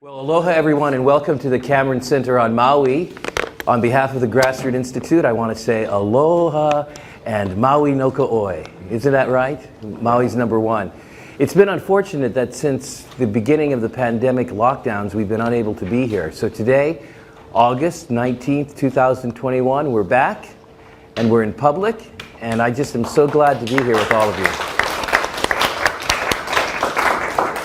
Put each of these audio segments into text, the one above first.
Well, aloha everyone and welcome to the Cameron Center on Maui. On behalf of the Grassroots Institute, I want to say aloha and Maui no ka'oi. Isn't that right? Maui's number one. It's been unfortunate that since the beginning of the pandemic lockdowns, we've been unable to be here. So today, August 19th, 2021, we're back and we're in public, and I just am so glad to be here with all of you.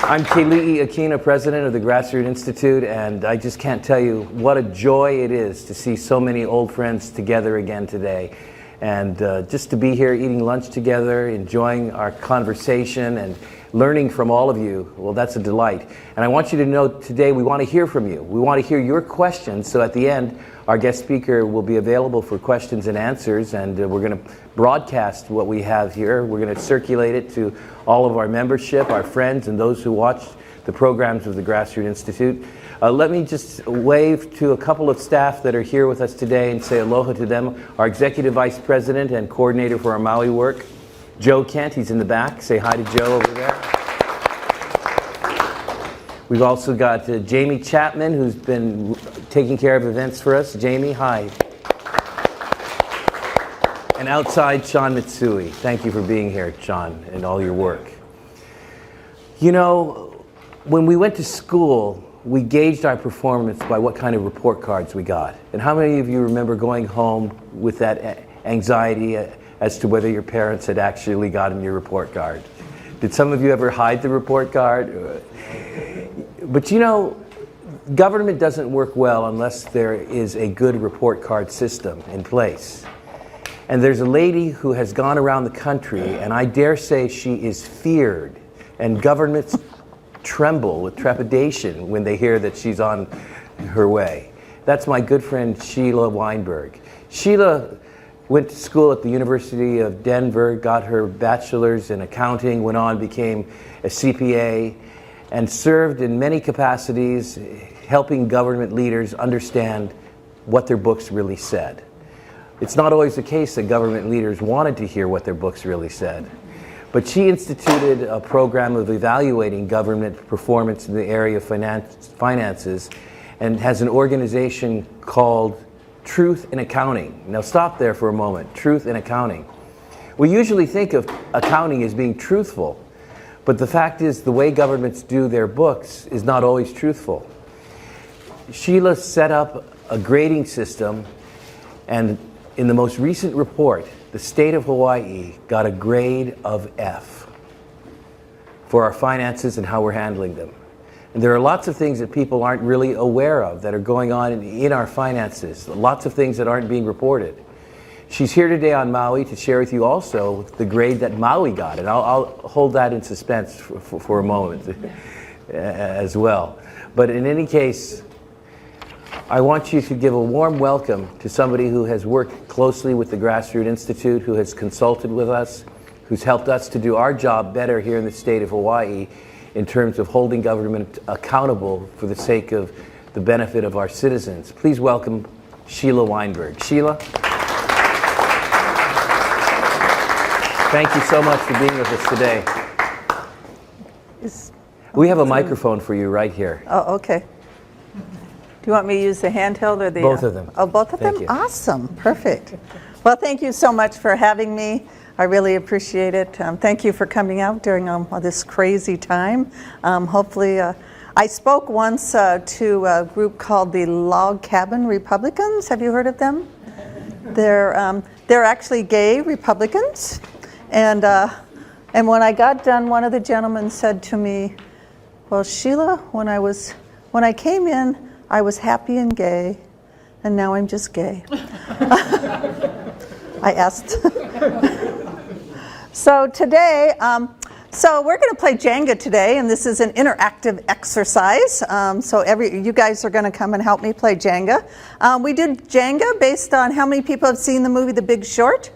I'm Keli'i Akina, president of the Grassroots Institute, and I just can't tell you what a joy it is to see so many old friends together again today. And just to be here eating lunch together, enjoying our conversation and learning from all of you, well, that's a delight. And I want you to know today we want to hear from you. We want to hear your questions, so at the end, our guest speaker will be available for questions and answers, and we're going to broadcast what we have here. We're going to circulate it to all of our membership, our friends, and those who watch the programs of the Grassroots Institute. Let me just wave to a couple of staff that are here with us today and say aloha to them. Our Executive Vice President and Coordinator for our Maui work, Joe Kent, he's in the back. Say hi to Joe over there. We've also got Jamie Chapman, who's been taking care of events for us. Jamie, hi. And outside, Sean Mitsui. Thank you for being here, Sean, and all your work. You know, when we went to school, we gauged our performance by what kind of report cards we got. And how many of you remember going home with that anxiety as to whether your parents had actually gotten your report card? Did some of you ever hide the report card? But you know, government doesn't work well unless there is a good report card system in place. And there's a lady who has gone around the country, and I dare say she is feared, and governments tremble with trepidation when they hear that she's on her way. That's my good friend Sheila Weinberg. Sheila went to school at the University of Denver, got her bachelor's in accounting, went on, became a CPA, and served in many capacities helping government leaders understand what their books really said. It's not always the case that government leaders wanted to hear what their books really said. But she instituted a program of evaluating government performance in the area of finances and has an organization called Truth in Accounting. Now stop there for a moment. Truth in Accounting. We usually think of accounting as being truthful, but the fact is the way governments do their books is not always truthful. Sheila set up a grading system, and in the most recent report, the state of Hawaii got a grade of F for our finances and how we're handling them. And there are lots of things that people aren't really aware of that are going on in our finances, lots of things that aren't being reported. She's here today on Maui to share with you also the grade that Maui got, and I'll hold that in suspense for a moment as well. But in any case, I want you to give a warm welcome to somebody who has worked closely with the Grassroots Institute, who has consulted with us, who's helped us to do our job better here in the state of Hawaii in terms of holding government accountable for the sake of the benefit of our citizens. Please welcome Sheila Weinberg. Sheila? Thank you so much for being with us today. We have a microphone for you right here. Oh, okay. Do you want me to use the handheld or the... Both of them. Oh, both of them? Thank you. Awesome. Perfect. Well, thank you so much for having me. I really appreciate it. Thank you for coming out during this crazy time. Hopefully, I spoke once to a group called the Log Cabin Republicans. Have you heard of them? They're actually gay Republicans. And when I got done, one of the gentlemen said to me, "Well, Sheila, when I came in, I was happy and gay, and now I'm just gay." I asked. So today, so we're going to play Jenga today, and this is an interactive exercise. So you guys are going to come and help me play Jenga. We did Jenga based on how many people have seen the movie The Big Short.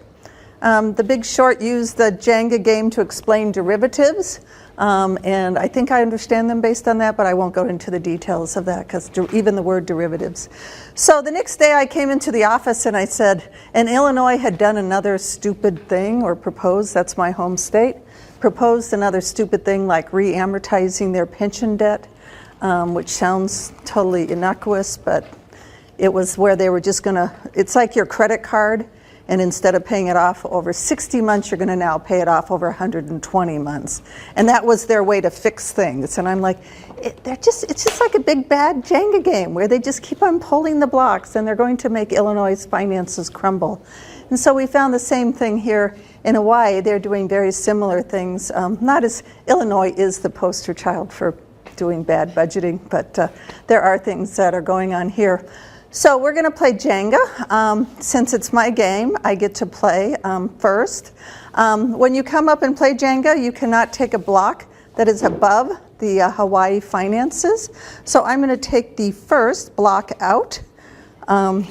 The Big Short used the Jenga game to explain derivatives. And I think I understand them based on that, but I won't go into the details of that because even the word derivatives. So the next day I came into the office and I said, and Illinois had done another stupid thing, or proposed, that's my home state, proposed another stupid thing like re-amortizing their pension debt. which sounds totally innocuous, but it was where they were just going to, it's like your credit card, and instead of paying it off over 60 months, you're going to now pay it off over 120 months. And that was their way to fix things. And I'm like, it's just like a big bad Jenga game where they just keep on pulling the blocks, and they're going to make Illinois' finances crumble. And so we found the same thing here in Hawaii. They're doing very similar things. Not as Illinois is the poster child for doing bad budgeting, but there are things that are going on here. So we're going to play Jenga. Since it's my game, I get to play first. When you come up and play Jenga, you cannot take a block that is above the Hawaii finances. So I'm going to take the first block out, and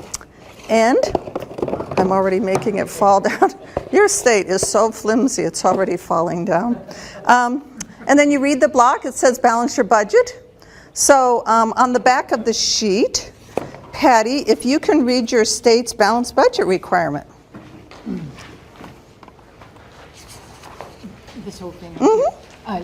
I'm already making it fall down. Your state is so flimsy, it's already falling down. And then you read the block. It says balance your budget. So on the back of the sheet, Patty, if you can read your state's balanced budget requirement. This whole thing.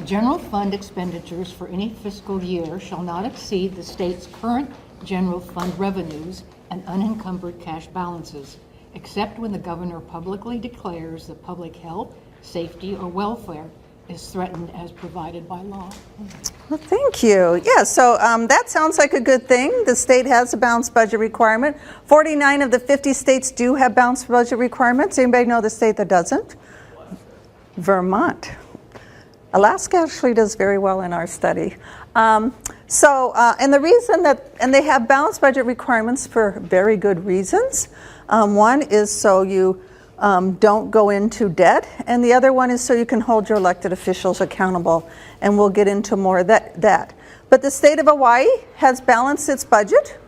General fund expenditures for any fiscal year shall not exceed the state's current general fund revenues and unencumbered cash balances, except when the governor publicly declares that public health, safety, or welfare is threatened as provided by law. Well, thank you. Yeah, so that sounds like a good thing. The state has a balanced budget requirement. 49 of the 50 states do have balanced budget requirements. Anybody know the state that doesn't? Vermont. Alaska actually does very well in our study. And the reason and they have balanced budget requirements for very good reasons. One is so you don't go into debt, and the other one is so you can hold your elected officials accountable, and we'll get into more of that. But the state of Hawaii has balanced its budget,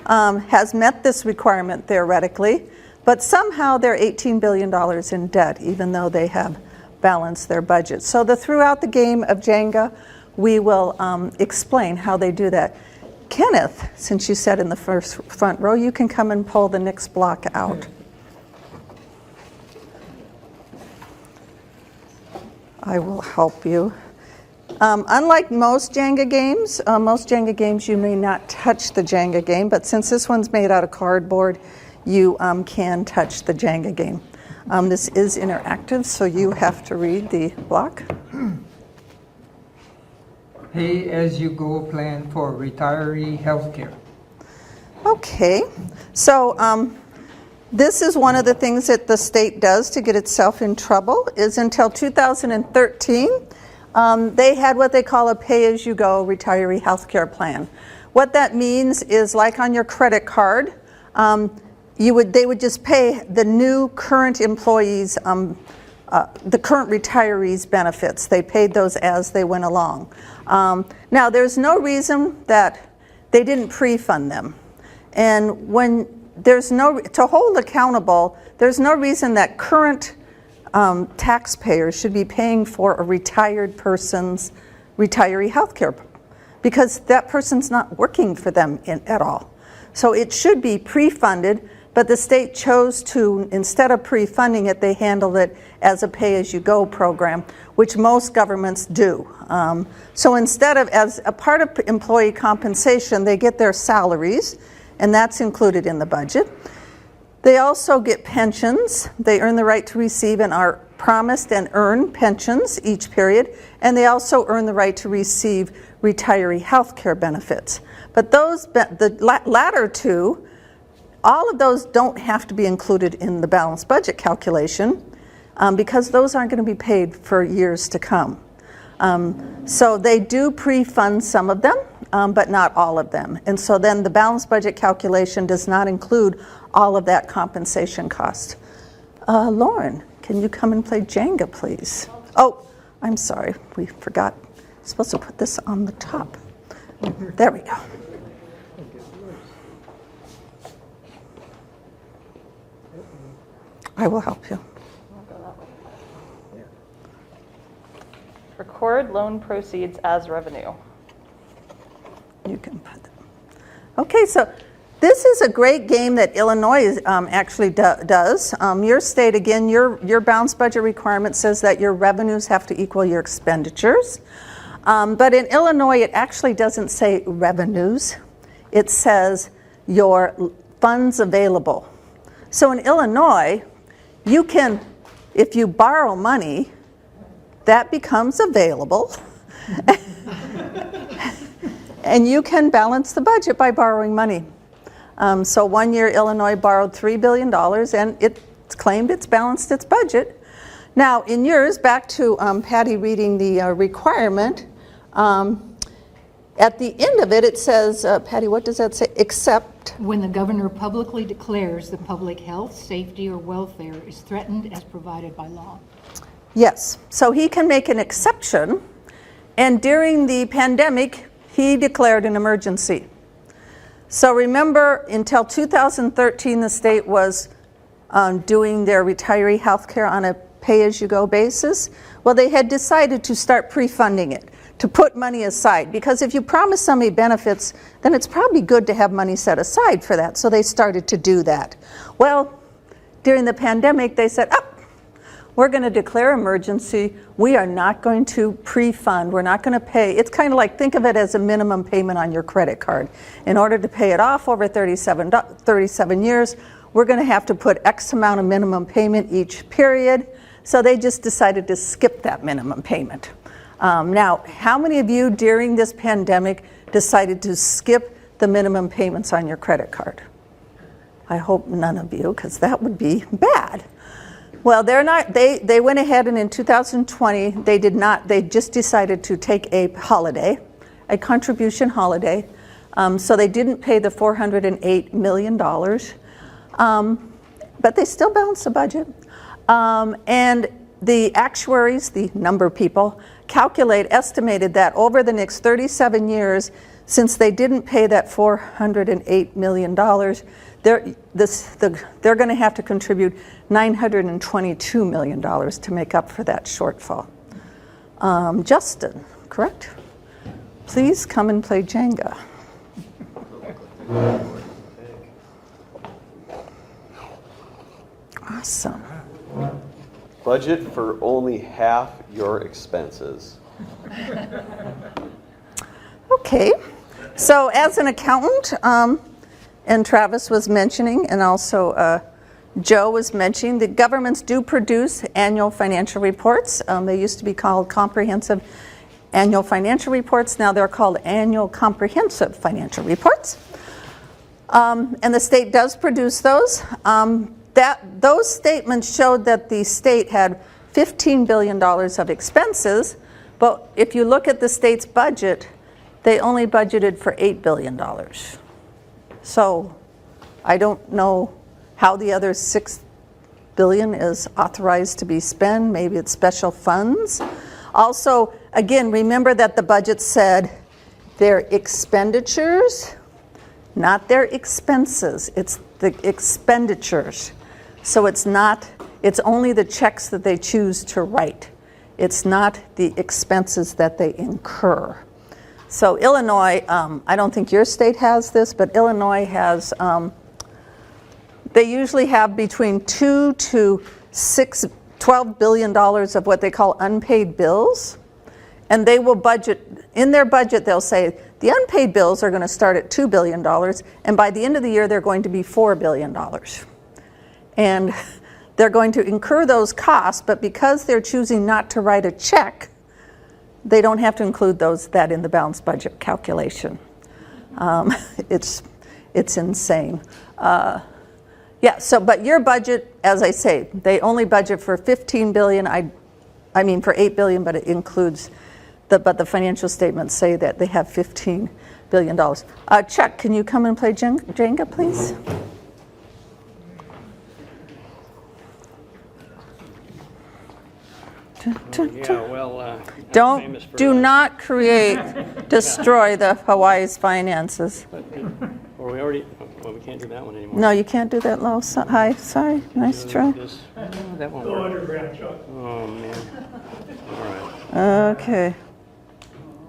has met this requirement theoretically, but somehow they're $18 billion in debt, even though they have balanced their budget. So throughout the game of Jenga, we will explain how they do that. Kenneth, since you sat in the front row, you can come and pull the next block out. I will help you. Unlike most Jenga games, you may not touch the Jenga game, but since this one's made out of cardboard, you can touch the Jenga game. This is interactive, so you have to read the block. Pay-as-you-go plan for retiree healthcare. Okay, so this is one of the things that the state does to get itself in trouble, is until 2013, they had what they call a pay-as-you-go retiree healthcare plan. What that means is, like on your credit card, they would just pay the new current employees, the current retirees' benefits. They paid those as they went along. Now, there's no reason that they didn't pre-fund them. And when to hold accountable, there's no reason that current taxpayers should be paying for a retired person's retiree health care, because that person's not working for them at all. So it should be pre-funded, but the state chose to, instead of pre-funding it, they handled it as a pay-as-you-go program, which most governments do. So instead of, as a part of employee compensation, they get their salaries, and that's included in the budget. They also get pensions. They earn the right to receive and are promised and earn pensions each period, and they also earn the right to receive retiree health care benefits. But the latter two, all of those don't have to be included in the balanced budget calculation, because those aren't going to be paid for years to come. So they do pre-fund some of them, but not all of them. And so then the balanced budget calculation does not include all of that compensation cost. Lauren, can you come and play Jenga, please? Oh, I'm sorry, we forgot. I'm supposed to put this on the top. There we go. I will help you. Record loan proceeds as revenue. You can put them. Okay, so this is a great game that Illinois actually does. Your state, again, your balanced budget requirement says that your revenues have to equal your expenditures. But in Illinois, it actually doesn't say revenues. It says your funds available. So in Illinois, you can, if you borrow money, that becomes available. And you can balance the budget by borrowing money. So one year, Illinois borrowed $3 billion, and it's claimed it's balanced its budget. Now, in yours, back to Patty reading the requirement, at the end of it, it says, Patty, what does that say? Except When the governor publicly declares the public health, safety, or welfare is threatened as provided by law. yes. So he can make an exception. And during the pandemic, he declared an emergency. So remember, until 2013, the state was doing their retiree health care on a pay-as-you-go basis. Well, they had decided to start pre-funding it, to put money aside. Because if you promise somebody benefits, then it's probably good to have money set aside for that. So they started to do that. Well, during the pandemic, they said, oh, we're going to declare emergency. We are not going to pre-fund. We're not going to pay. It's kind of like, think of it as a minimum payment on your credit card. In order to pay it off over 37 years, we're going to have to put X amount of minimum payment each period. So they just decided to skip that minimum payment. Now, how many of you during this pandemic decided to skip the minimum payments on your credit card? I hope none of you, because that would be bad. Well, they're not. They went ahead, and in 2020, they did not. They just decided to take a holiday, a contribution holiday. So they didn't pay the $408 million, but they still balanced the budget. And the actuaries, the number people, estimated that over the next 37 years, since they didn't pay that $408 million, they're going to have to contribute $922 million to make up for that shortfall. Justin, correct? Please come and play Jenga. Awesome. Budget for only half your expenses. Okay, so as an accountant, and Travis was mentioning, and also Joe was mentioning, the governments do produce annual financial reports. They used to be called comprehensive annual financial reports. Now they're called annual comprehensive financial reports. And the state does produce those. Those statements showed that the state had $15 billion of expenses, but if you look at the state's budget, they only budgeted for $8 billion. So I don't know how the other $6 billion is authorized to be spent. Maybe it's special funds. Also, again, remember that the budget said their expenditures, not their expenses. It's the expenditures. So it's only the checks that they choose to write. It's not the expenses that they incur. So Illinois, I don't think your state has this, but Illinois has, they usually have between $2 to $12 billion of what they call unpaid bills. And they will budget, in their budget they'll say, the unpaid bills are going to start at $2 billion, and by the end of the year they're going to be $4 billion. And they're going to incur those costs, but because they're choosing not to write a check, they don't have to include that in the balanced budget calculation. It's insane. But your budget, as I say, they only budget for $15 billion. I mean for $8 billion, but it includes but the financial statements say that they have $15 billion. Chuck, can you come and play Jenga, please? Yeah, well, Do not destroy the Hawaii's finances. Or we already, well, we can't do that one anymore. No, you can't do that low. Hi, sorry, nice try. That won't work. Oh, man. All right. Okay.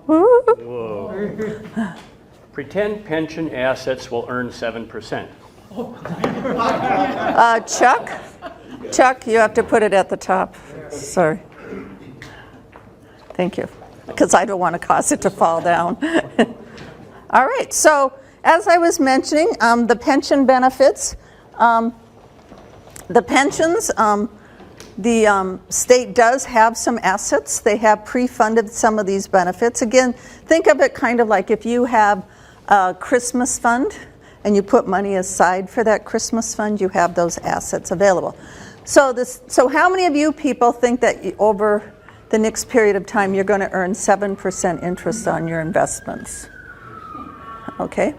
Whoa. Pretend pension assets will earn 7%. Chuck, you have to put it at the top. Sorry. Thank you. because I don't want to cause it to fall down. All right, so as I was mentioning, the pension benefits, the pensions, the state does have some assets. They have pre-funded some of these benefits. Again, think of it kind of like if you have a Christmas fund and you put money aside for that Christmas fund, you have those assets available. So how many of you people think that over the next period of time you're going to earn 7% interest on your investments? Okay.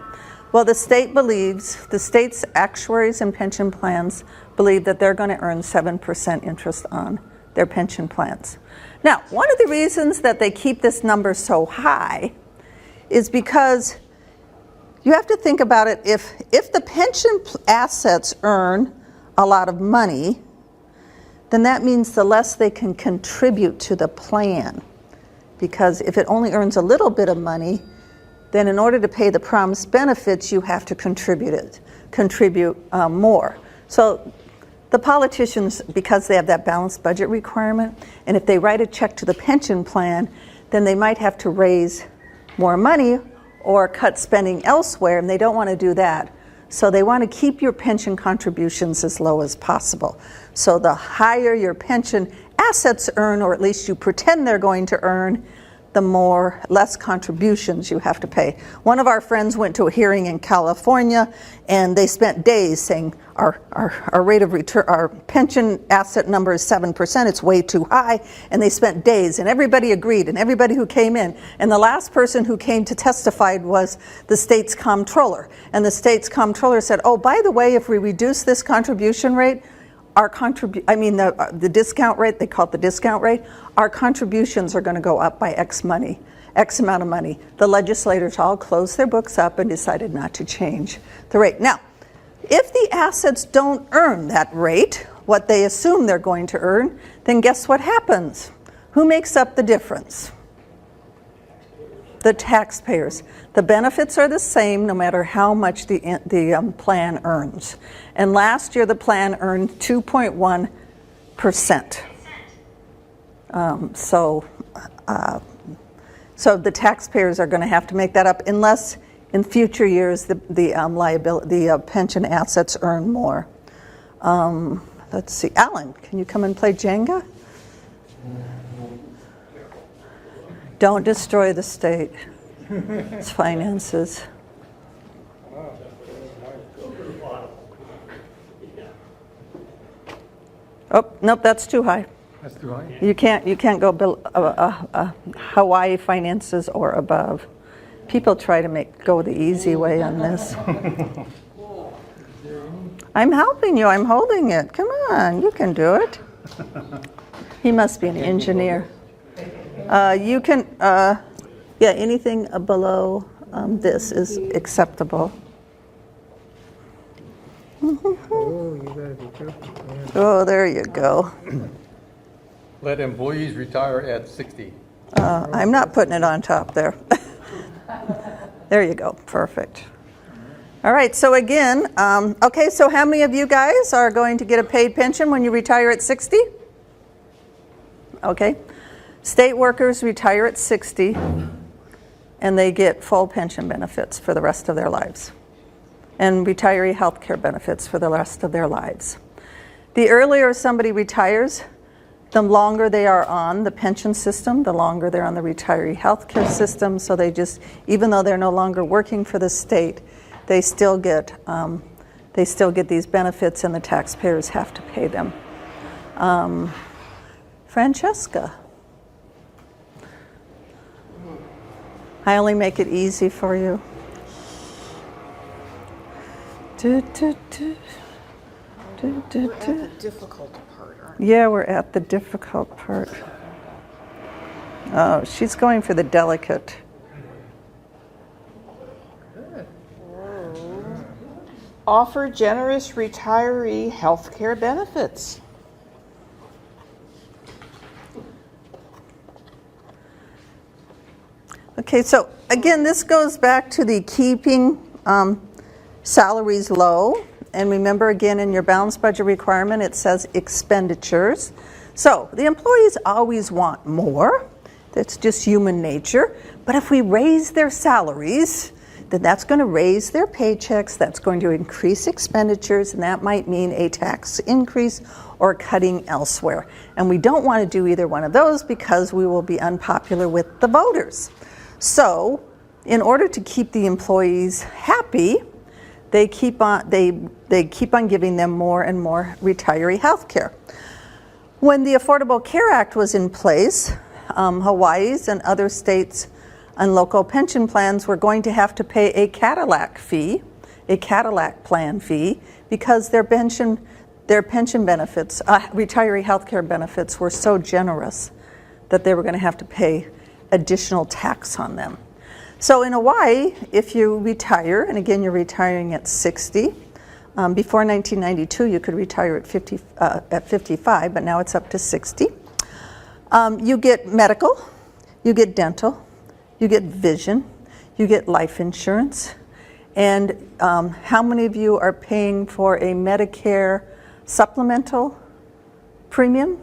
Well, the state's actuaries and pension plans believe that they're going to earn 7% interest on their pension plans. Now, one of the reasons that they keep this number so high is because you have to think about it. If the pension assets earn a lot of money, then that means the less they can contribute to the plan. Because if it only earns a little bit of money, then in order to pay the promised benefits, you have to contribute more. So the politicians, because they have that balanced budget requirement, and if they write a check to the pension plan, then they might have to raise more money or cut spending elsewhere, and they don't want to do that. So they want to keep your pension contributions as low as possible. So the higher your pension assets earn, or at least you pretend they're going to earn, the less contributions you have to pay. One of our friends went to a hearing in California, and they spent days saying our rate of return, our pension asset number is 7%, it's way too high, and they spent days, and everybody agreed, and everybody who came in, and the last person who came to testify was the state's comptroller, and the state's comptroller said, oh, by the way, if we reduce this contribution rate, the discount rate, they call it the discount rate, our contributions are going to go up by X amount of money. The legislators all closed their books up and decided not to change the rate. Now, if the assets don't earn that rate, what they assume they're going to earn, then guess what happens? Who makes up the difference? The taxpayers. The benefits are the same no matter how much the plan earns. And last year the plan earned 2.1%. So the taxpayers are going to have to make that up unless in future years the pension assets earn more. Let's see, Alan, can you come and play Jenga? Don't destroy the state. Its finances. Oh, nope, that's too high. That's too high. You can't go Hawaii finances or above. People try to go the easy way on this. I'm helping you. I'm holding it. Come on, you can do it. He must be an engineer. You can, anything below this is acceptable. Oh, you gotta be careful. Yeah. Oh, there you go. Let employees retire at 60. I'm not putting it on top there. There you go. Perfect. All right, so again, so how many of you guys are going to get a paid pension when you retire at 60? Okay. State workers retire at 60, and they get full pension benefits for the rest of their lives, and retiree health care benefits for the rest of their lives. The earlier somebody retires, the longer they are on the pension system, the longer they're on the retiree health care system, so they just, even though they're no longer working for the state, they still get these benefits, and the taxpayers have to pay them. Francesca. I only make it easy for you. We're at the difficult part, aren't Yeah, we're at the difficult part. Oh, she's going for the delicate. Offer generous retiree health care benefits. Okay, so again, this goes back to the keeping salaries low. And remember, again, in your balanced budget requirement, it says expenditures. So the employees always want more, That's just human nature. But if we raise their salaries, then that's going to raise their paychecks, that's going to increase expenditures, and that might mean a tax increase or cutting elsewhere. And we don't want to do either one of those because we will be unpopular with the voters. So, in order to keep the employees happy, they keep on giving them more and more retiree health care. When the Affordable Care Act was in place, Hawaii's and other states and local pension plans were going to have to pay a Cadillac plan fee, because their pension benefits, retiree health care benefits, were so generous that they were going to have to pay additional tax on them. So in Hawaii, if you retire, and again you're retiring at 60, before 1992 you could retire at 55, but now it's up to 60. You get medical, you get dental, you get vision, you get life insurance, and how many of you are paying for a Medicare supplemental premium?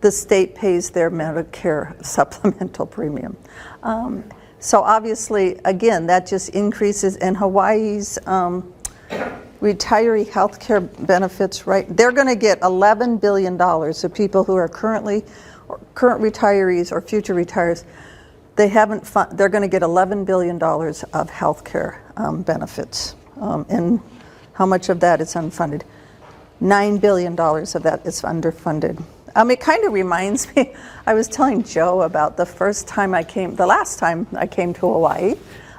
The state pays their Medicare supplemental premium. So obviously, again, that just increases, and Hawaii's retiree health care benefits, they're going to get $11 billion. So people who are current retirees or future retirees, they're going to get $11 billion of health care benefits. And how much of that is unfunded? $9 billion of that is underfunded. It kind of reminds me, I was telling Joe about the last time I came to Hawaii.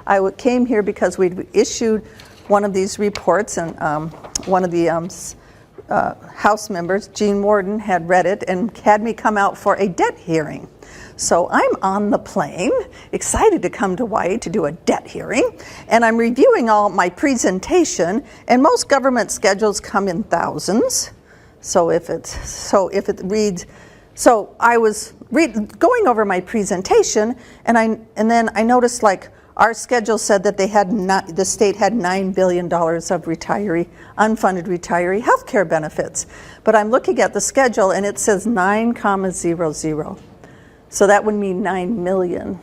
I came here because we'd issued one of these reports, and one of the House members, Gene Warden, had read it and had me come out for a debt hearing. So I'm on the plane, excited to come to Hawaii to do a debt hearing, and I'm reviewing all my presentation, and most government schedules come in thousands. So I was going over my presentation, and then I noticed, like, our schedule said that the state had $9 billion of unfunded retiree health care benefits. But I'm looking at the schedule and it says 9,00. So that would mean 9 million.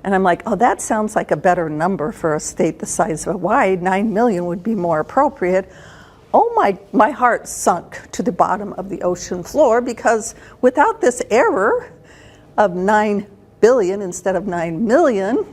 And I'm like, oh, that sounds like a better number for a state the size of Hawaii. 9 million would be more appropriate. Oh, my heart sunk to the bottom of the ocean floor, because without this error of 9 billion instead of 9 million,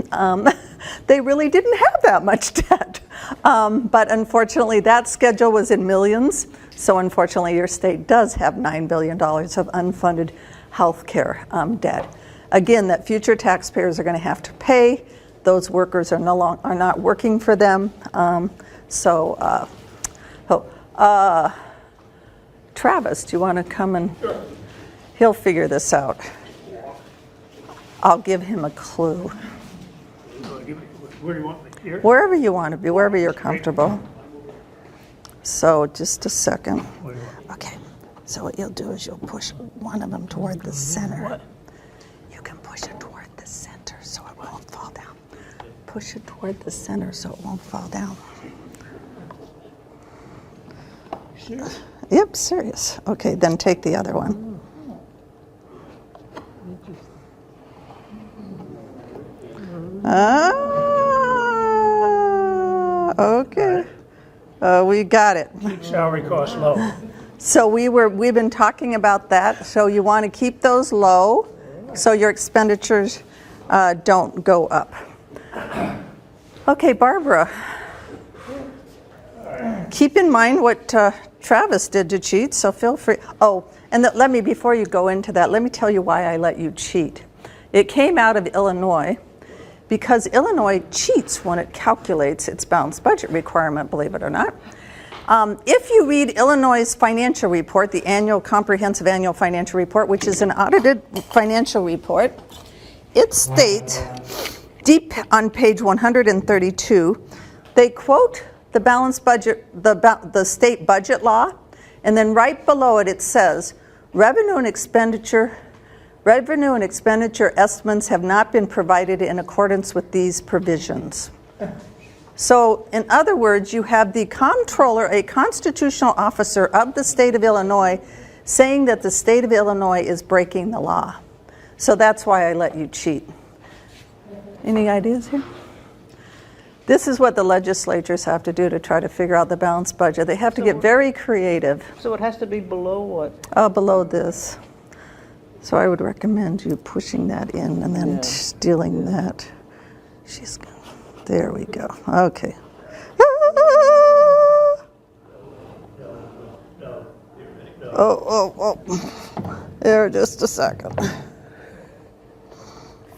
they really didn't have that much debt. But unfortunately, that schedule was in millions. So unfortunately, your state does have $9 billion of unfunded health care debt. Again, that future taxpayers are going to have to pay. Those workers are not working for them. Travis, do you want to come and he'll figure this out. I'll give him a clue. Where do you want me? Here? Wherever you want to be, wherever you're comfortable. So just a second. Okay, so what you'll do is you'll push one of them toward the center. You can push it toward the center so it won't fall down. Push it toward the center so it won't fall down. Serious? Yep, serious. Okay, then take the other one. Okay. We got it. Keep salary costs low. So we've been talking about that. So you want to keep those low so your expenditures don't go up. Okay, Barbara. Keep in mind what Travis did to cheat, so feel free. Oh, and before you go into that, let me tell you why I let you cheat. It came out of Illinois, because Illinois cheats when it calculates its balanced budget requirement, believe it or not. If you read Illinois' financial report, the comprehensive annual financial report, which is an audited financial report, it states, deep on page 132, they quote the balanced budget, the state budget law, and then right below it, it says, revenue and expenditure estimates have not been provided in accordance with these provisions. So, in other words, you have the comptroller, a constitutional officer of the state of Illinois, saying that the state of Illinois is breaking the law. So that's why I let you cheat. Any ideas here? This is what the legislatures have to do to try to figure out the balanced budget. They have to get very creative. So it has to be below what? Below this. So I would recommend you pushing that in and then stealing that. There we go. Okay. Oh. There, just a second.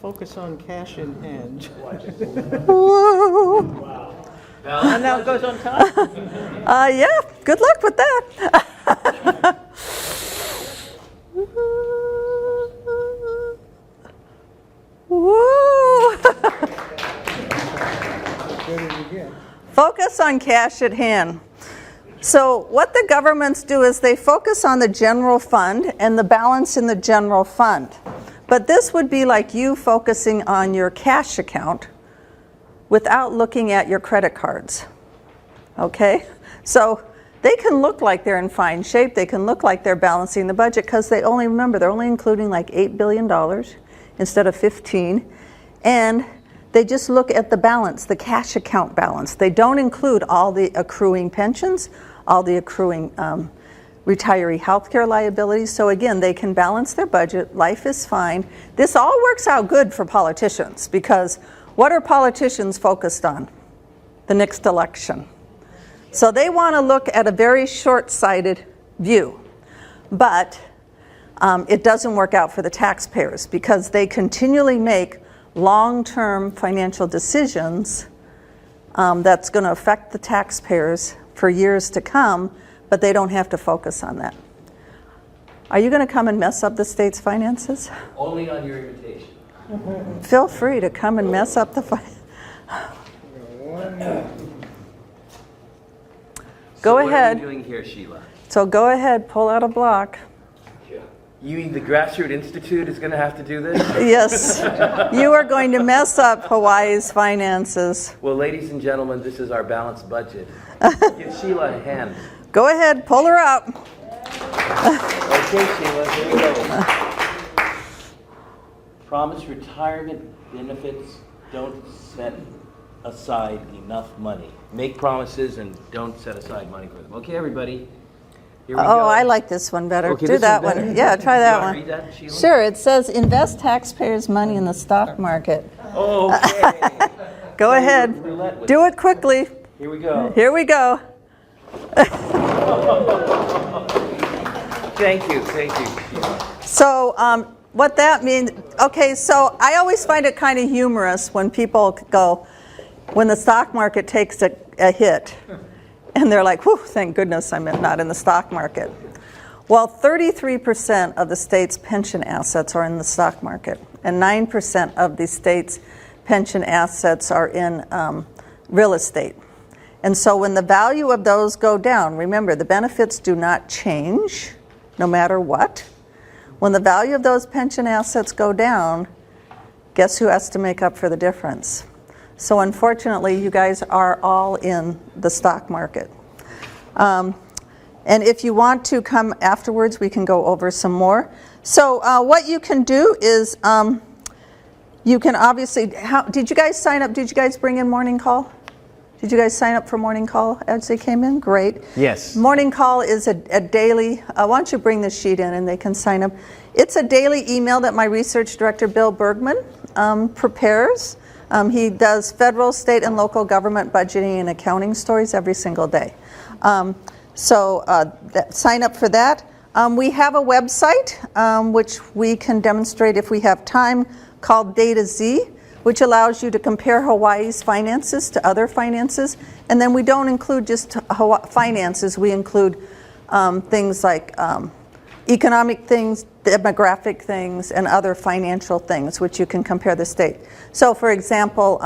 Focus on cash in hand. Whoa. And now it goes on top? Yeah, good luck with that. Woo. Focus on cash at hand. So what the governments do is they focus on the general fund and the balance in the general fund. But this would be like you focusing on your cash account without looking at your credit cards. Okay? So they can look like they're in fine shape. They can look like they're balancing the budget because they're only including like $8 billion instead of 15. And they just look at the balance, the cash account balance. They don't include all the accruing pensions, all the accruing retiree health care liabilities. So again, they can balance their budget. Life is fine. This all works out good for politicians because what are politicians focused on? The next election. So they want to look at a very short-sighted view. But it doesn't work out for the taxpayers because they continually make long-term financial decisions that's going to affect the taxpayers for years to come, but they don't have to focus on that. Are you going to come and mess up the state's finances? Only on your invitation. Feel free to come and mess up the Go ahead. What are we doing here, Sheila? So go ahead, pull out a block. You mean the Grassroots Institute is going to have to do this? Yes, you are going to mess up Hawaii's finances. Well, ladies and gentlemen, this is our balanced budget. Give Sheila a hand. Go ahead, pull her out. Okay, Sheila, here we go. Promise retirement benefits don't set aside enough money. Make promises and don't set aside money for them. Okay, everybody. Here we go. I like this one better. Okay, Do this that one's one. better? Yeah, try that You wanna one. read that, Sheila? Sure, it says invest taxpayers' money in the stock market. Okay. Go ahead. Roulette with Do it quickly. Here we go. Here we go. Thank you, Sheila. So what that means, okay, so I always find it kind of humorous when people go, when the stock market takes a hit, and they're like, whew, thank goodness I'm not in the stock market. Well, 33% of the state's pension assets are in the stock market, and 9% of the state's pension assets are in real estate. And so when the value of those go down, remember, the benefits do not change no matter what. When the value of those pension assets go down, guess who has to make up for the difference? So unfortunately, you guys are all in the stock market. And if you want to come afterwards, we can go over some more. So what you can do is you can obviously, did you guys sign up? Did you guys bring in morning call? Did you guys sign up for morning call as they came in? Great. Yes. Morning call is a daily, why don't you bring the sheet in and they can sign up. It's a daily email that my research director, Bill Bergman, prepares. He does federal, state, and local government budgeting and accounting stories every single day. Sign up for that. We have a website, which we can demonstrate if we have time, called Data Z, which allows you to compare Hawaii's finances to other finances. And then we don't include just finances, we include things like economic things, demographic things, and other financial things, which you can compare the state. So for example,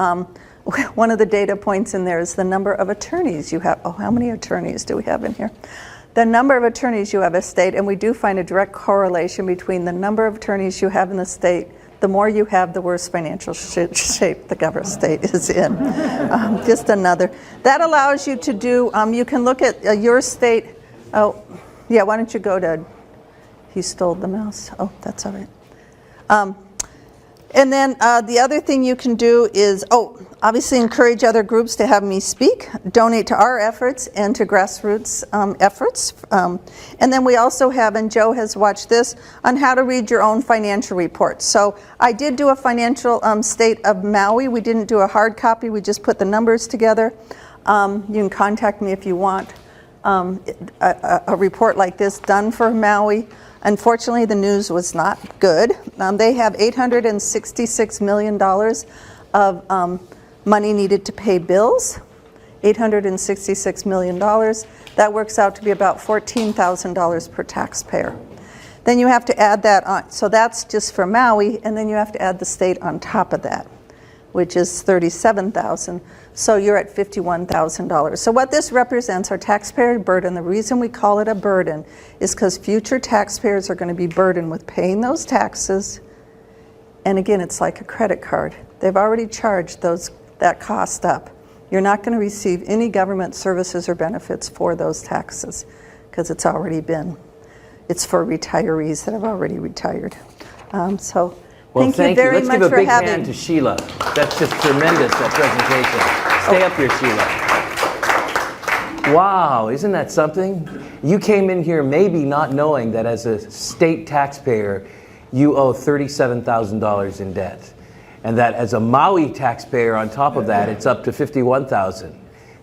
one of the data points in there is the number of attorneys you have. Oh, how many attorneys do we have in here? The number of attorneys you have in a state, and we do find a direct correlation between the number of attorneys you have in the state. The more you have, the worse financial shape the state is in. Just another. That allows you to do, you can look at your state. Oh, yeah, why don't you go to, he stole the mouse. Oh, that's all right. And then the other thing you can do is, obviously encourage other groups to have me speak, donate to our efforts and to grassroots efforts. And then we also have, and Joe has watched this, on how to read your own financial reports. So I did do a financial state of Maui. We didn't do a hard copy, we just put the numbers together. You can contact me if you want a report like this done for Maui. Unfortunately, the news was not good. They have $866 million of money needed to pay bills. $866 million. That works out to be about $14,000 per taxpayer. Then you have to add that on. So that's just for Maui, and then you have to add the state on top of that, which is $37,000. So you're at $51,000. So what this represents, our taxpayer burden, the reason we call it a burden is because future taxpayers are going to be burdened with paying those taxes. And again, it's like a credit card. They've already charged that cost up. You're not going to receive any government services or benefits for those taxes because it's already been. It's for retirees that have already retired. So Well, thank you very Let's much give a for big having. hand to Sheila. That's just tremendous, that presentation. Stay up here, Sheila. Wow, isn't that something? You came in here maybe not knowing that as a state taxpayer, you owe $37,000 in debt. And that as a Maui taxpayer on top of that, it's up to $51,000.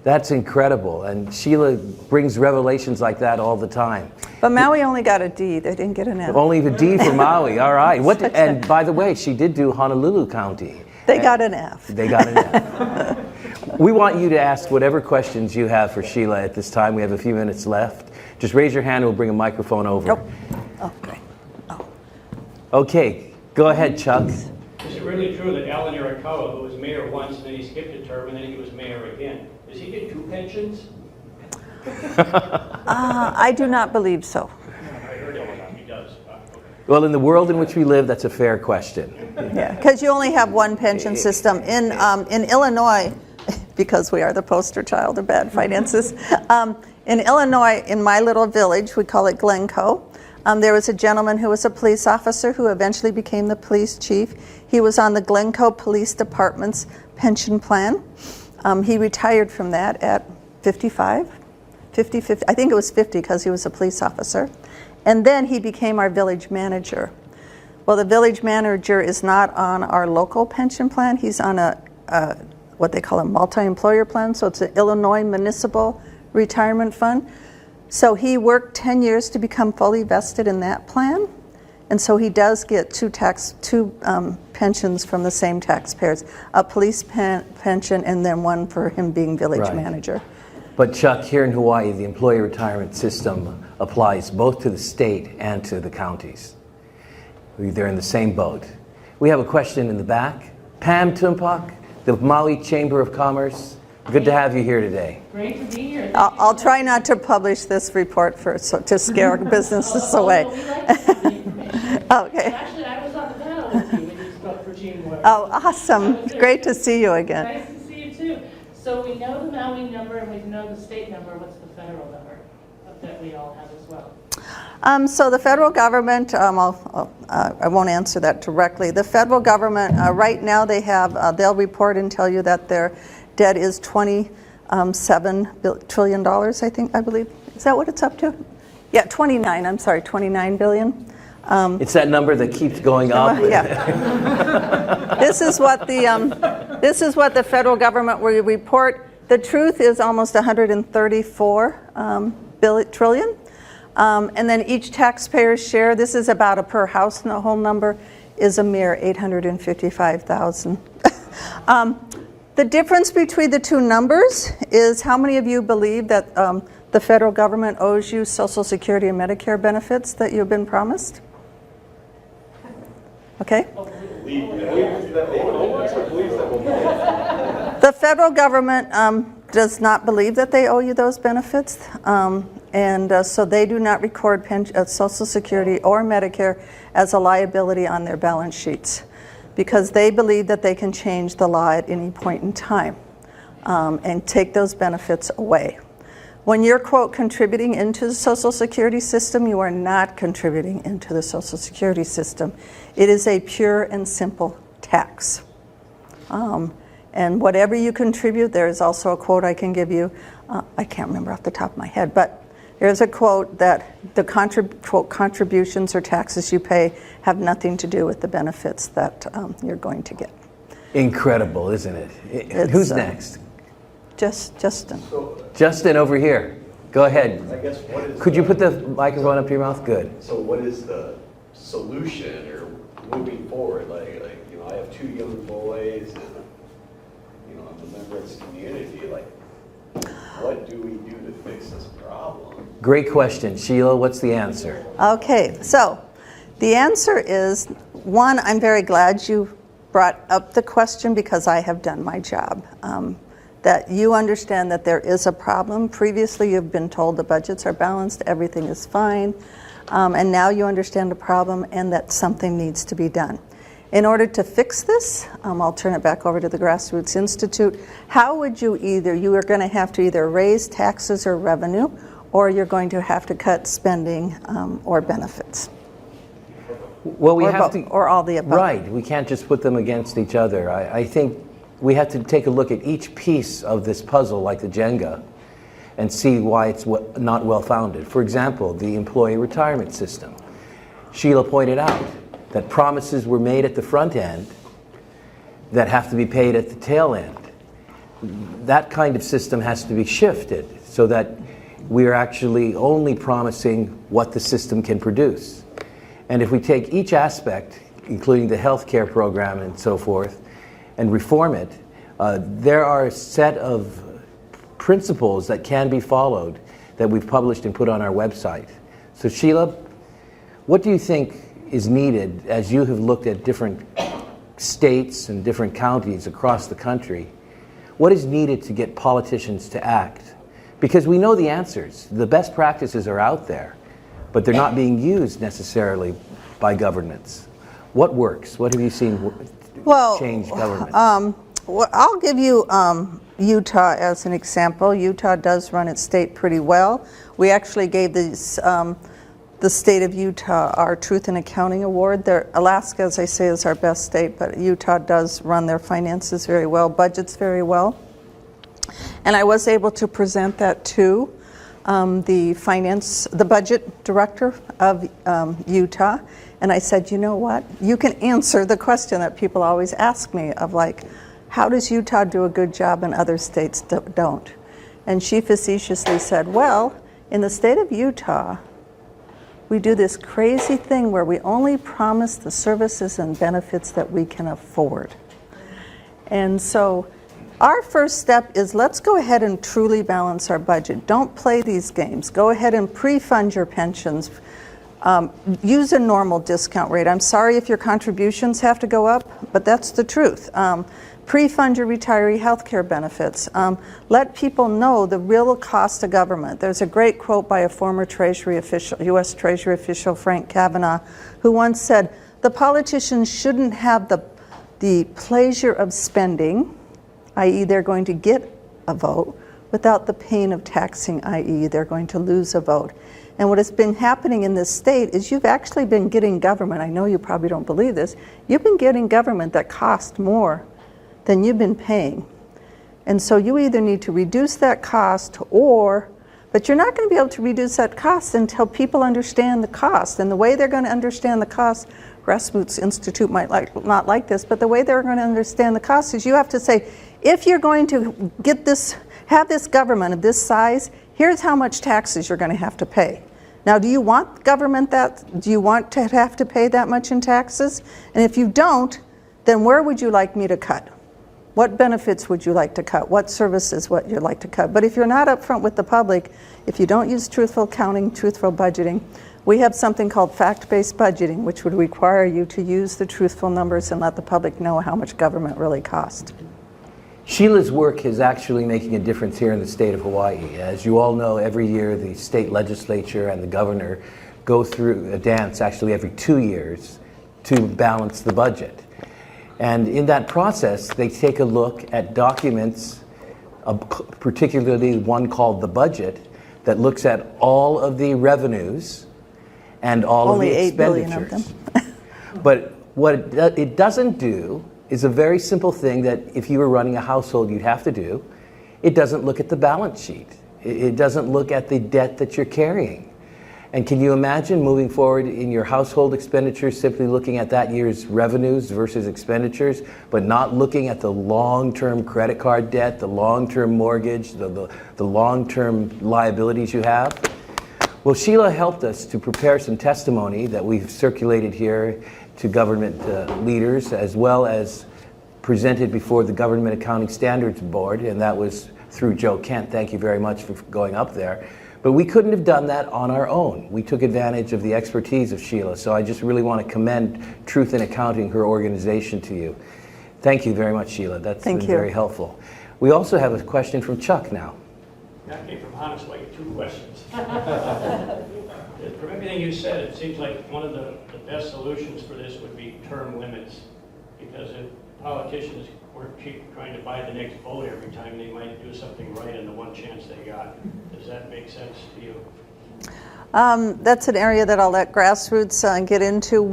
That's incredible. And Sheila brings revelations like that all the time. But Maui only got a D. They didn't get an F. Only the D for Maui. All right. And by the way, she did do Honolulu County. They got an F. They got an F. We want you to ask whatever questions you have for Sheila at this time. We have a few minutes left. Just raise your hand and we'll bring a microphone over. Nope. Oh, great. Okay. Go ahead, Chuck. Is it really true that Alan Arakawa, who was mayor once, and then he skipped a term, and then he was mayor again, does he get 2 pensions? I do not believe so. I heard he does. Okay. Well, in the world in which we live, that's a fair question. Yeah, because you only have one pension system. In Illinois, because we are the poster child of bad finances, in Illinois, in my little village, we call it Glencoe, there was a gentleman who was a police officer who eventually became the police chief. He was on the Glencoe Police Department's pension plan. He retired from that at 50, I think it was 50 because he was a police officer. And then he became our village manager. Well, the village manager is not on our local pension plan. He's on what they call a multi-employer plan. So it's an Illinois Municipal Retirement Fund. So he worked 10 years to become fully vested in that plan. And so he does get two pensions from the same taxpayers, a police pension and then one for him being village manager. But Chuck, here in Hawaii, the employee retirement system applies both to the state and to the counties. They're in the same boat. We have a question in the back. Pam Tumpak, the Maui Chamber of Commerce. Good to have you here today. Great to be here. I'll try not to publish this report first, to scare businesses away. No, we like to have the information. Okay. Actually, I was on the panel with you when you spoke for Teamwork. Oh, awesome. Great to see you again. Nice to see you too. So we know the Maui number and we know the state number. What's the federal number that we all have as well? So the federal government, I won't answer that directly. The federal government, right now they have, they'll report and tell you that their debt is $27 trillion, I believe. Is that what it's up to? Yeah, 29 billion. It's that number that keeps going up. Yeah. This is what the federal government will report. The truth is almost 134 trillion. And then each taxpayer's share, this is about a per house, and the whole number is a mere 855,000. The difference between the two numbers is how many of you believe that the federal government owes you Social Security and Medicare benefits that you've been promised? Okay. The federal government does not believe that they owe you those benefits, and so they do not record Social Security or Medicare as a liability on their balance sheets, because they believe that they can change the law at any point in time and take those benefits away. When you're, quote, contributing into the Social Security system, you are not contributing into the Social Security system. It is a pure and simple tax. And whatever you contribute, there is also a quote I can give you. I can't remember off the top of my head, but there's a quote that the quote, contributions or taxes you pay have nothing to do with the benefits that you're going to get. Incredible, isn't it? Who's next? Justin. Justin over here. Go ahead. I guess what is Could you put the microphone up to your mouth? Good. So what is the solution or moving forward? Like I have 2 young boys and I'm a member of this community. Like, what do we do to fix this problem? Great question. Sheila, what's the answer? Okay, so the answer is, one, I'm very glad you brought up the question because I have done my job. That you understand that there is a problem. Previously, you've been told the budgets are balanced, everything is fine, and now you understand the problem and that something needs to be done. In order to fix this, I'll turn it back over to the Grassroots Institute. How would you are going to have to either raise taxes or revenue, or you're going to have to cut spending or benefits. Well, we have to, or all the above. Right. We can't just put them against each other. I think we have to take a look at each piece of this puzzle, like the Jenga, and see why it's not well-founded. For example, the employee retirement system. Sheila pointed out that promises were made at the front end that have to be paid at the tail end. That kind of system has to be shifted so that we are actually only promising what the system can produce. And if we take each aspect, including the healthcare program and so forth, and reform it, there are a set of principles that can be followed that we've published and put on our website. So Sheila, what do you think is needed as you have looked at different states and different counties across the country? What is needed to get politicians to act? Because we know the answers. The best practices are out there, but they're not being used necessarily by governments. What works? What have you seen change government? Well, I'll give you Utah as an example. Utah does run its state pretty well. We actually gave the state of Utah our Truth in Accounting Award. Alaska, as I say, is our best state, but Utah does run their finances very well, budgets very well. And I was able to present that to the budget director of Utah. And I said, you know what? You can answer the question that people always ask me of like, how does Utah do a good job and other states don't? And she facetiously said, well, in the state of Utah, we do this crazy thing where we only promise the services and benefits that we can afford. And so our first step is let's go ahead and truly balance our budget. Don't play these games. Go ahead and pre-fund your pensions. Use a normal discount rate. I'm sorry if your contributions have to go up, but that's the truth. Pre-fund your retiree health care benefits. Let people know the real cost of government. There's a great quote by a former Treasury official, U.S. Treasury official Frank Kavanaugh, who once said, the politicians shouldn't have the pleasure of spending, i.e. they're going to get a vote, without the pain of taxing, i.e. they're going to lose a vote. And what has been happening in this state is you've actually been getting government, I know you probably don't believe this, you've been getting government that cost more than you've been paying. And so you either need to reduce that cost but you're not going to be able to reduce that cost until people understand the cost. And the way they're going to understand the cost, Grassroots Institute might not like this, but the way they're going to understand the cost is you have to say, if you're going to have this government of this size, here's how much taxes you're going to have to pay. Now, do you want government do you want to have to pay that much in taxes? And if you don't, then where would you like me to cut? What benefits would you like to cut? What services would you like to cut? But if you're not upfront with the public, if you don't use truthful accounting, truthful budgeting, we have something called fact-based budgeting, which would require you to use the truthful numbers and let the public know how much government really costs. Sheila's work is actually making a difference here in the state of Hawaii. As you all know, every year the state legislature and the governor go through a dance, actually every 2 years, to balance the budget. And in that process, they take a look at documents, particularly one called the budget, that looks at all of the revenues and all Only of the 8 billion of expenditures. But what it doesn't do is a very simple thing that if you were running a household you'd have to do. It doesn't look at the balance sheet. It doesn't look at the debt that you're carrying. And can you imagine moving forward in your household expenditures simply looking at that year's revenues versus expenditures, but not looking at the long-term credit card debt, the long-term mortgage, the long-term liabilities you have? Well, Sheila helped us to prepare some testimony that we've circulated here to government leaders, as well as presented before the Government Accounting Standards Board, and that was through Joe Kent. Thank you very much for going up there. But we couldn't have done that on our own. We took advantage of the expertise of Sheila, so I just really want to commend Truth in Accounting, her organization, to you. Thank you very much, Sheila. That's been very helpful. We also have a question from Chuck now. That came from Honest Lake, 2 questions. From everything you said, it seems like one of the best solutions for this would be term limits, because if politicians were trying to buy the next vote every time, they might do something right in the one chance they got. Does that make sense to you? That's an area that I'll let grassroots get into.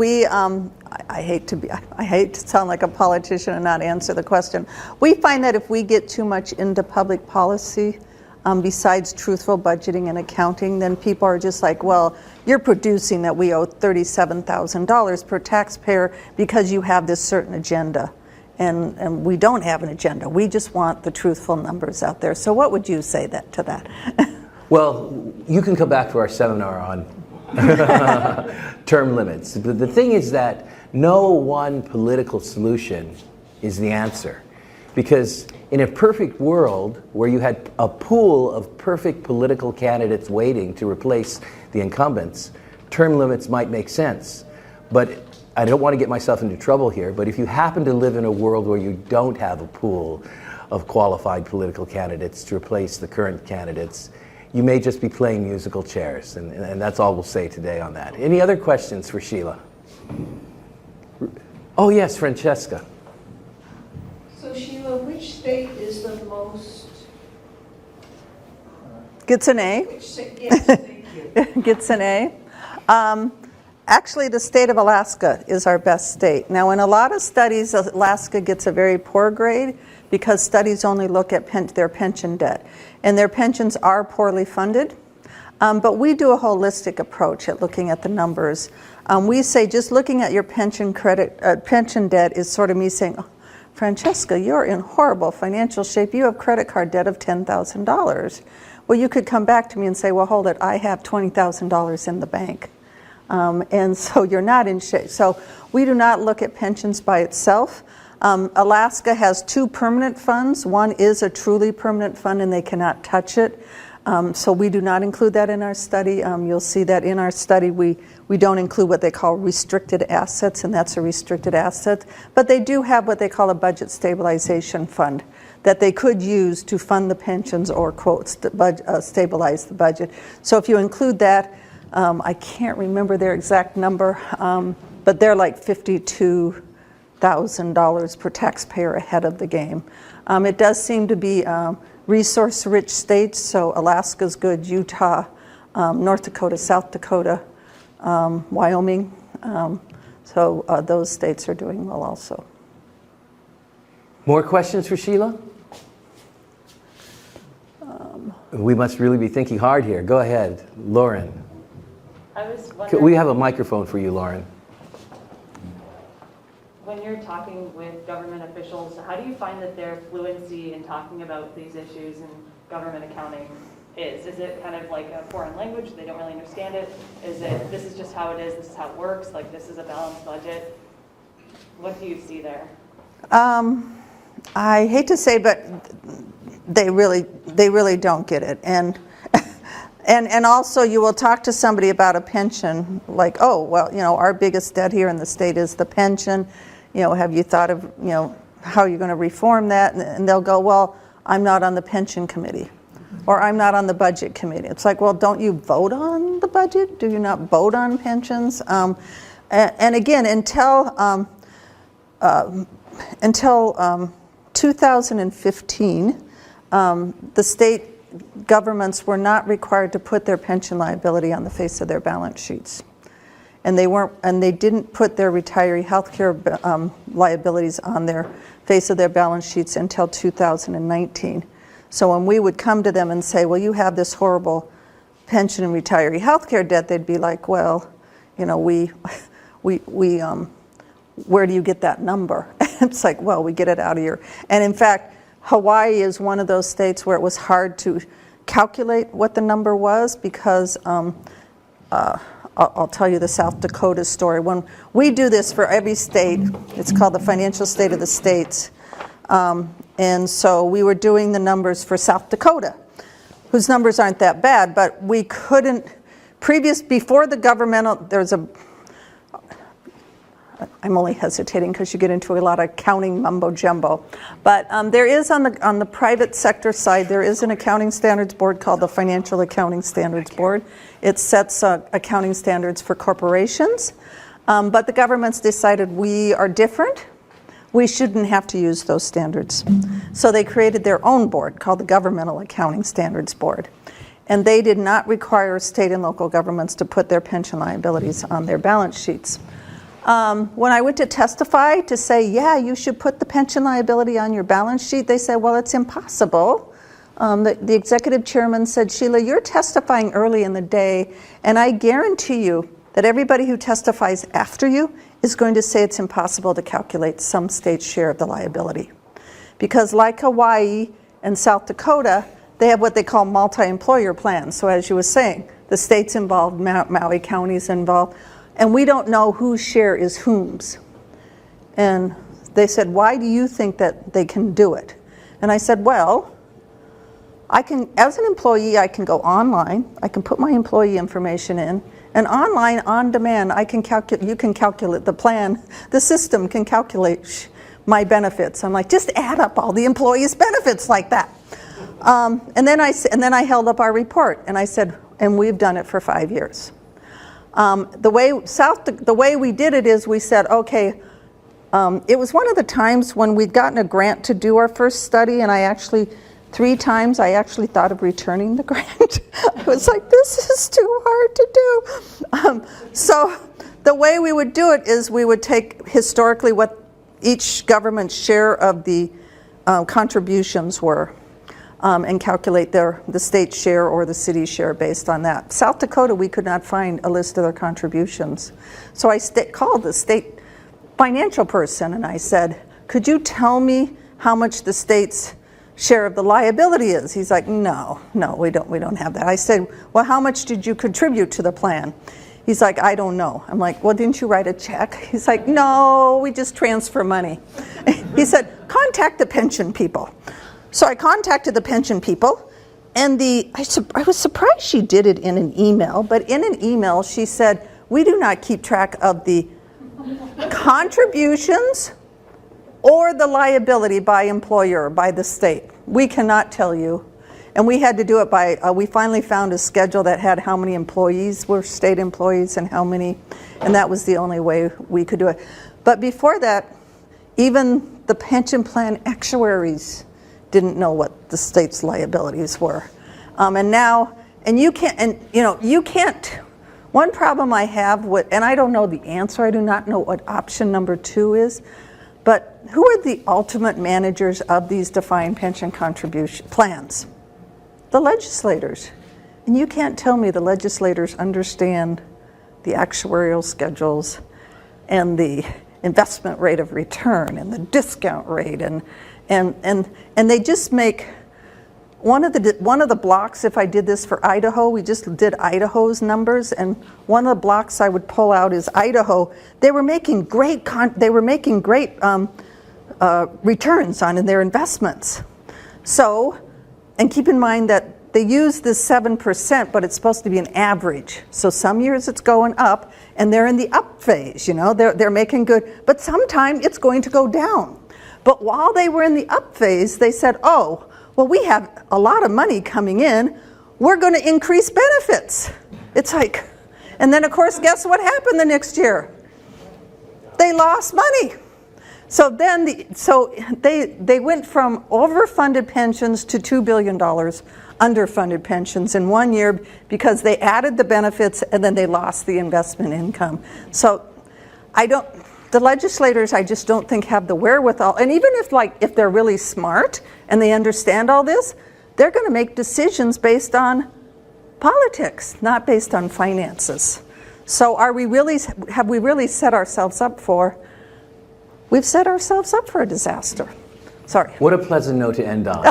I hate to sound like a politician and not answer the question. We find that if we get too much into public policy, besides truthful budgeting and accounting, then people are just like, well, you're producing that we owe $37,000 per taxpayer because you have this certain agenda. And we don't have an agenda. We just want the truthful numbers out there. So what would you say to that? Well, you can come back to our seminar on term limits. But the thing is that no one political solution is the answer. Because in a perfect world where you had a pool of perfect political candidates waiting to replace the incumbents, term limits might make sense. But I don't want to get myself into trouble here, but if you happen to live in a world where you don't have a pool of qualified political candidates to replace the current candidates, you may just be playing musical chairs. And that's all we'll say today on that. Any other questions for Sheila? Oh yes, Francesca. So Sheila, which state is the most? Gets an A. Which state? Yes, thank you. Gets an A. Actually, the state of Alaska is our best state. Now, in a lot of studies, Alaska gets a very poor grade because studies only look at their pension debt. And their pensions are poorly funded. But we do a holistic approach at looking at the numbers. We say just looking at your pension debt is sort of me saying, oh, Francesca, you're in horrible financial shape. You have credit card debt of $10,000. Well, you could come back to me and say, well, hold it, I have $20,000 in the bank. And so you're not in shape. So we do not look at pensions by itself. Alaska has 2 permanent funds. One is a truly permanent fund and they cannot touch it. So we do not include that in our study. You'll see that in our study we don't include what they call restricted assets, and that's a restricted asset. But they do have what they call a budget stabilization fund that they could use to fund the pensions or, quote, stabilize the budget. So if you include that, I can't remember their exact number, but they're like $52,000 per taxpayer ahead of the game. It does seem to be resource-rich states, so Alaska's good, Utah, North Dakota, South Dakota, Wyoming. So those states are doing well also. More questions for Sheila? We must really be thinking hard here. Go ahead, Lauren. I was wondering, We have a microphone for you, Lauren. when you're talking with government officials, how do you find that their fluency in talking about these issues in government accounting is? Is it kind of like a foreign language? They don't really understand it? Is it, this is just how it is, this is how it works, like this is a balanced budget? What do you see there? I hate to say, but they really don't get it. And also you will talk to somebody about a pension, like, oh, well, you know, our biggest debt here in the state is the pension. You know, have you thought of, you know, how you're going to reform that? And they'll go, well, I'm not on the pension committee, or I'm not on the budget committee. It's like, well, don't you vote on the budget? Do you not vote on pensions? And again, until 2015, the state governments were not required to put their pension liability on the face of their balance sheets. And they didn't put their retiree health care liabilities on their face of their balance sheets until 2019. So when we would come to them and say, well, you have this horrible pension and retiree health care debt, they'd be like, well, you know, where do you get that number? It's like, well, we get it out of your, and in fact, Hawaii is one of those states where it was hard to calculate what the number was because I'll tell you the South Dakota story. When we do this for every state, it's called the Financial State of the States. And so we were doing the numbers for South Dakota, whose numbers aren't that bad, but we couldn't, before the governmental, I'm only hesitating because you get into a lot of accounting mumbo jumbo. But there is on the private sector side, there is an accounting standards board called the Financial Accounting Standards Board. It sets accounting standards for corporations. But the government's decided we are different. We shouldn't have to use those standards. So they created their own board called the Governmental Accounting Standards Board. And they did not require state and local governments to put their pension liabilities on their balance sheets. When I went to testify to say, yeah, you should put the pension liability on your balance sheet, they said, well, it's impossible. The executive chairman said, Sheila, you're testifying early in the day, and I guarantee you that everybody who testifies after you is going to say it's impossible to calculate some state's share of the liability. Because like Hawaii and South Dakota, they have what they call multi-employer plans. So as you were saying, the state's involved, Maui County's involved, and we don't know whose share is whom's. And they said, why do you think that they can do it? And I said, well, as an employee, I can go online, I can put my employee information in, and online, on demand, you can calculate the plan, the system can calculate my benefits. I'm like, just add up all the employees' benefits like that. And then I held up our report, and I said, and we've done it for 5 years. The way we did it is we said, okay, it was one of the times when we'd gotten a grant to do our first study, and 3 times I actually thought of returning the grant. I was like, this is too hard to do. So the way we would do it is we would take historically what each government's share of the contributions were. And calculate the state share or the city share based on that. South Dakota, we could not find a list of their contributions. So I called the state financial person and I said, could you tell me how much the state's share of the liability is? He's like, no, we don't have that. I said, well, how much did you contribute to the plan? He's like, I don't know. I'm like, well, didn't you write a check? He's like, no, we just transfer money. He said, contact the pension people. So I contacted the pension people, and I was surprised she did it in an email, but in an email she said, we do not keep track of the contributions or the liability by employer, by the state. We cannot tell you. And we had to do it by, we finally found a schedule that had how many employees were state employees and how many, and that was the only way we could do it. But before that, even the pension plan actuaries didn't know what the state's liabilities were. You can't, one problem I have with, and I don't know the answer, I do not know what option number 2 is, but who are the ultimate managers of these defined pension contribution plans? The legislators. And you can't tell me the legislators understand the actuarial schedules and the investment rate of return and the discount rate and they just make one of the blocks. If I did this for Idaho, we just did Idaho's numbers, and one of the blocks I would pull out is Idaho. They were making great returns on their investments. So, and keep in mind that they use this 7%, but it's supposed to be an average. So some years it's going up, and they're in the up phase. They're making good, but sometime it's going to go down. But while they were in the up phase, they said, oh, well, we have a lot of money coming in. We're going to increase benefits. It's like, and then, of course, guess what happened the next year? They lost money. So then, they went from overfunded pensions to $2 billion underfunded pensions in one year because they added the benefits and then they lost the investment income. So the legislators, I just don't think have the wherewithal. And even if they're really smart and they understand all this, they're going to make decisions based on politics, not based on finances. So have we really set ourselves up for, we've set ourselves up for a disaster. Sorry. What a pleasant note to end on.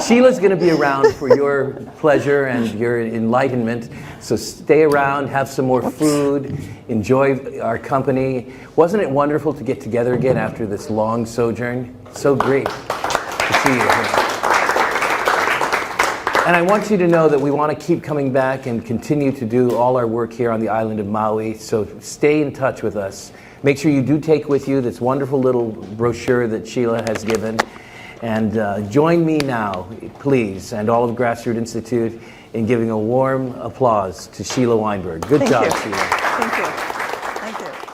Sheila's going to be around for your pleasure and your enlightenment. So stay around, have some more food, enjoy our company. Wasn't it wonderful to get together again after this long sojourn? So great to see you here. And I want you to know that we want to keep coming back and continue to do all our work here on the island of Maui. So stay in touch with us. Make sure you do take with you this wonderful little brochure that Sheila has given. And join me now, please, and all of Grassroot Institute in giving a warm applause to Sheila Weinberg. Good job, Sheila. Thank you. Thank you.